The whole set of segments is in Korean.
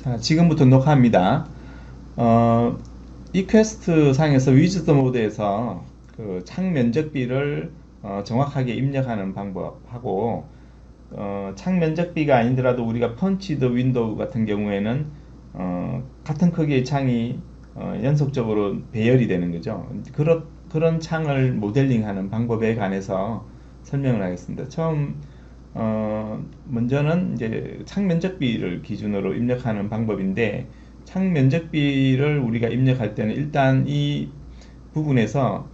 자, 지금부터 녹화합니다. 어, 이 퀘스트 상에서 위즈드 모드에서 그 창 면적비를 정확하게 입력하는 방법하고 창 면적비가 아니더라도 우리가 펀치 더 윈도우 같은 경우에는 같은 크기의 창이 연속적으로 배열이 되는 거죠. 그런 창을 모델링하는 방법에 관해서 설명을 하겠습니다. 먼저는 이제 창 면적비를 기준으로 입력하는 방법인데, 창 면적비를 우리가 입력할 때는 일단 이 부분에서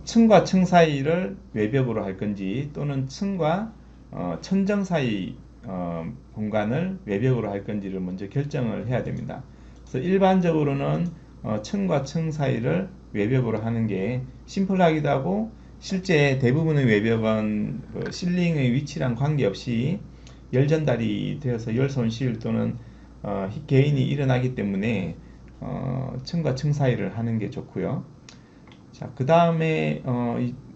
층과 층 사이를 외벽으로 할 건지 또는 층과 천정 사이 공간을 외벽으로 할 건지를 먼저 결정을 해야 됩니다. 그래서 일반적으로는 층과 층 사이를 외벽으로 하는 게 심플하기도 하고, 실제 대부분의 외벽은 그 실링의 위치랑 관계없이 열 전달이 되어서 열 손실 또는 개인이 일어나기 때문에 층과 층 사이를 하는 게 좋고요. 자, 그 다음에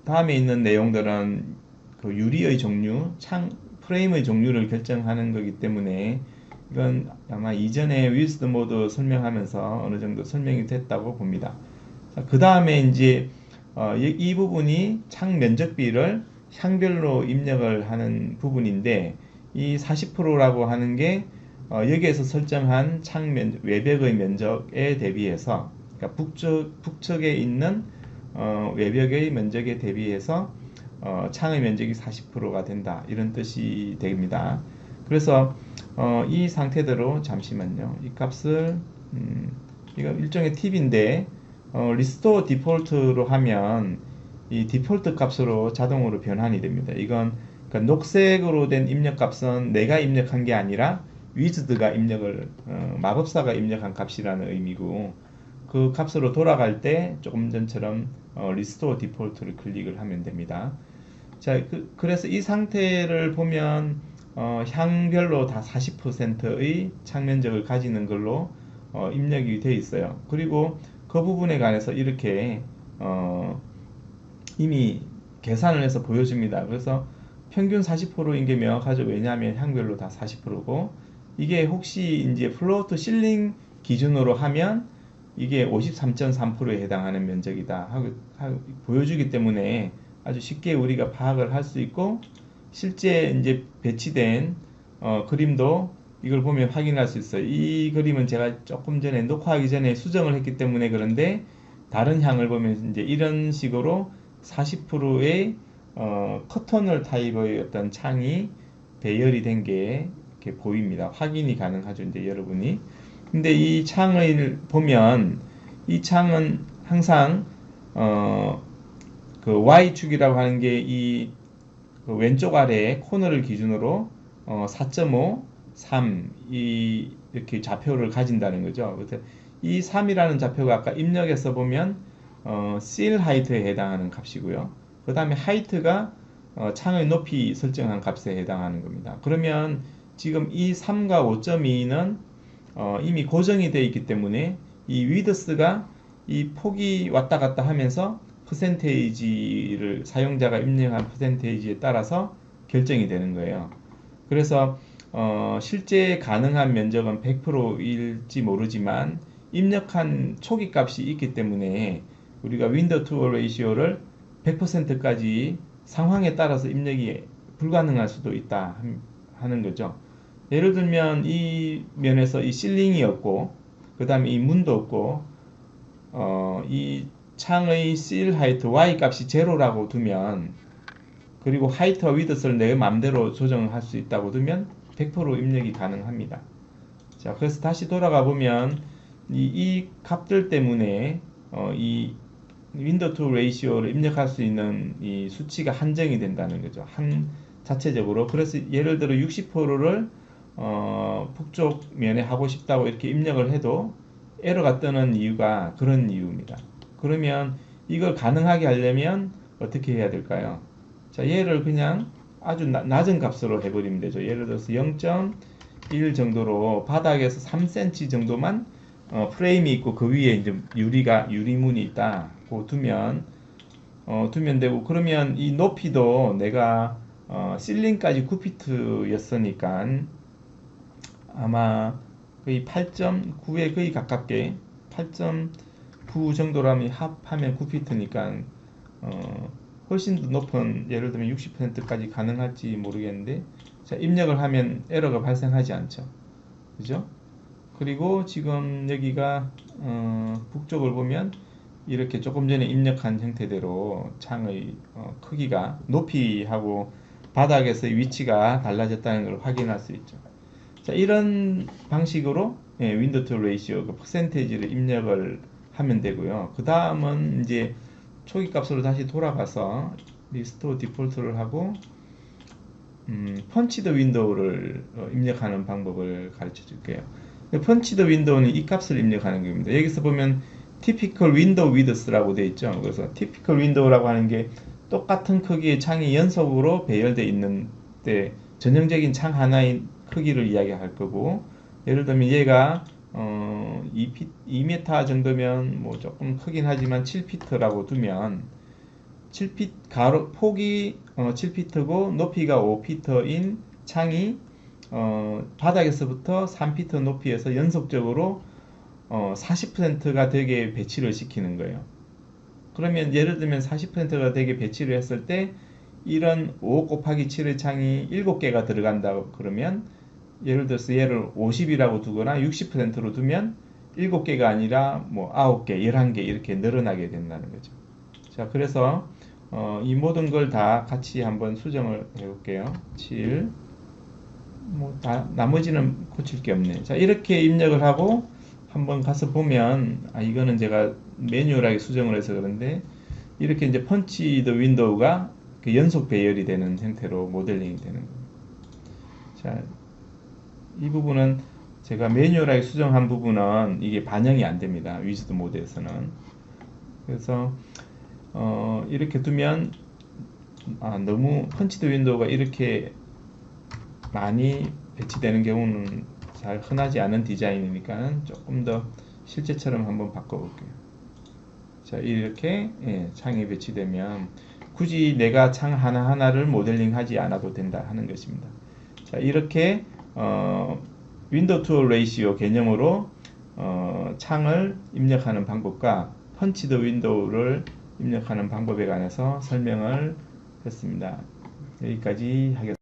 다음에 있는 내용들은 그 유리의 종류, 창 프레임의 종류를 결정하는 거기 때문에 이건 아마 이전에 위즈드 모드 설명하면서 어느 정도 설명이 됐다고 봅니다. 자, 그 다음에 이제 이 부분이 창 면적비를 향별로 입력을 하는 부분인데, 이 40%라고 하는 게 여기에서 설정한 외벽의 면적에 대비해서, 그러니까 북측에 있는 외벽의 면적에 대비해서 창의 면적이 40%가 된다, 이런 뜻이 됩니다. 그래서 이 상태대로, 잠시만요, 이 값을 이거 일종의 팁인데, 리스토어 디폴트로 하면 이 디폴트 값으로 자동으로 변환이 됩니다. 이건 그러니까 녹색으로 된 입력 값은 내가 입력한 게 아니라 위즈드가 입력을 마법사가 입력한 값이라는 의미고, 그 값으로 돌아갈 때 조금 전처럼 리스토어 디폴트를 클릭을 하면 됩니다. 자, 그래서 이 상태를 보면 향별로 다 40%의 창면적을 가지는 걸로 입력이 되어 있어요. 그리고 그 부분에 관해서 이렇게 이미 계산을 해서 보여줍니다. 그래서 평균 40%인 게 명확하죠. 왜냐하면 향별로 다 40%고, 이게 혹시 이제 플로어투 실링 기준으로 하면 이게 53.3%에 해당하는 면적이다 하고 보여주기 때문에 아주 쉽게 우리가 파악을 할 수 있고, 실제 이제 배치된 그림도 이걸 보면 확인할 수 있어요. 이 그림은 제가 조금 전에 녹화하기 전에 수정을 했기 때문에 그런데, 다른 향을 보면 이제 이런 식으로 40%의 커터널 타입의 어떤 창이 배열이 된 게 이렇게 보입니다. 확인이 가능하죠, 이제 여러분이. 근데 이 창을 보면 이 창은 항상 그 Y축이라고 하는 게 이 그 왼쪽 아래 코너를 기준으로 4.5, 3 이렇게 좌표를 가진다는 거죠. 그래서 이 3이라는 좌표가 아까 입력해서 보면 seal 하이트에 해당하는 값이고요. 그 다음에 하이트가 창의 높이 설정한 값에 해당하는 겁니다. 그러면 지금 이 3과 5.2는 이미 고정이 되어 있기 때문에 이 위드스가 이 폭이 왔다 갔다 하면서 퍼센테이지를 사용자가 입력한 퍼센테이지에 따라서 결정이 되는 거예요. 그래서 실제 가능한 면적은 100%일지 모르지만 입력한 초기 값이 있기 때문에 우리가 윈도우 투 레이시오를 100%까지 상황에 따라서 입력이 불가능할 수도 있다 하는 거죠. 예를 들면 이 면에서 이 실링이 없고, 그 다음에 이 문도 없고, 이 창의 seal 하이트 y 값이 제로라고 두면, 그리고 하이트와 위드스를 내 맘대로 조정할 수 있다고 두면 100% 입력이 가능합니다. 자, 그래서 다시 돌아가 보면 이 값들 때문에 이 윈도우 투 레이시오를 입력할 수 있는 이 수치가 한정이 된다는 거죠. 자체적으로. 그래서 예를 들어 60%를 북쪽 면에 하고 싶다고 이렇게 입력을 해도 에러가 뜨는 이유가 그런 이유입니다. 그러면 이걸 가능하게 하려면 어떻게 해야 될까요? 자, 얘를 그냥 아주 낮은 값으로 해버리면 되죠. 예를 들어서 0.1 정도로 바닥에서 3cm 정도만 프레임이 있고 그 위에 이제 유리문이 있다고 두면 되고, 그러면 이 높이도 내가 실링까지 9피트였으니까 아마 거의 8.9에 거의 가깝게 8.9 정도라면 합하면 9피트니까 훨씬 더 높은, 예를 들면 60%까지 가능할지 모르겠는데, 자, 입력을 하면 에러가 발생하지 않죠. 그죠? 그리고 지금 여기가 북쪽을 보면 이렇게 조금 전에 입력한 형태대로 창의 크기가, 높이하고 바닥에서의 위치가 달라졌다는 걸 확인할 수 있죠. 자, 이런 방식으로 윈도우 투 레이시오 그 퍼센테이지를 입력을 하면 되고요. 그 다음은 이제 초기 값으로 다시 돌아가서 리스토어 디폴트를 하고 펀치드 윈도우를 입력하는 방법을 가르쳐 줄게요. 펀치드 윈도우는 이 값을 입력하는 겁니다. 여기서 보면 typical window width라고 되어 있죠. 그래서 typical window라고 하는 게 똑같은 크기의 창이 연속으로 배열되어 있는데 전형적인 창 하나의 크기를 이야기할 거고, 예를 들면 얘가 2m 정도면 뭐 조금 크긴 하지만 7피트라고 두면 7피트 가로 폭이 7피트고 높이가 5피트인 창이 바닥에서부터 3피트 높이에서 연속적으로 40%가 되게 배치를 시키는 거예요. 그러면 예를 들면 40%가 되게 배치를 했을 때 이런 5 곱하기 7의 창이 7개가 들어간다고 그러면, 예를 들어서 얘를 50이라고 두거나 60%로 두면 7개가 아니라 뭐 9개, 11개 이렇게 늘어나게 된다는 거죠. 자, 그래서 이 모든 걸 다 같이 한번 수정을 해 볼게요. 7, 뭐 다 나머지는 고칠 게 없네. 자, 이렇게 입력을 하고 한번 가서 보면, 이거는 제가 매뉴얼하게 수정을 해서 그런데 이렇게 이제 펀치 더 윈도우가 그 연속 배열이 되는 형태로 모델링이 되는 겁니다. 자, 이 부분은 제가 매뉴얼하게 수정한 부분은 이게 반영이 안 됩니다. 위즈드 모드에서는. 그래서 이렇게 두면 너무 펀치드 윈도우가 이렇게 많이 배치되는 경우는 잘 흔하지 않은 디자인이니까 조금 더 실제처럼 한번 바꿔볼게요. 자, 이렇게 창이 배치되면 굳이 내가 창 하나하나를 모델링 하지 않아도 된다 하는 것입니다. 자, 이렇게 윈도우 투 레이시오 개념으로 창을 입력하는 방법과 펀치드 윈도우를 입력하는 방법에 관해서 설명을 했습니다. 여기까지 하겠습니다.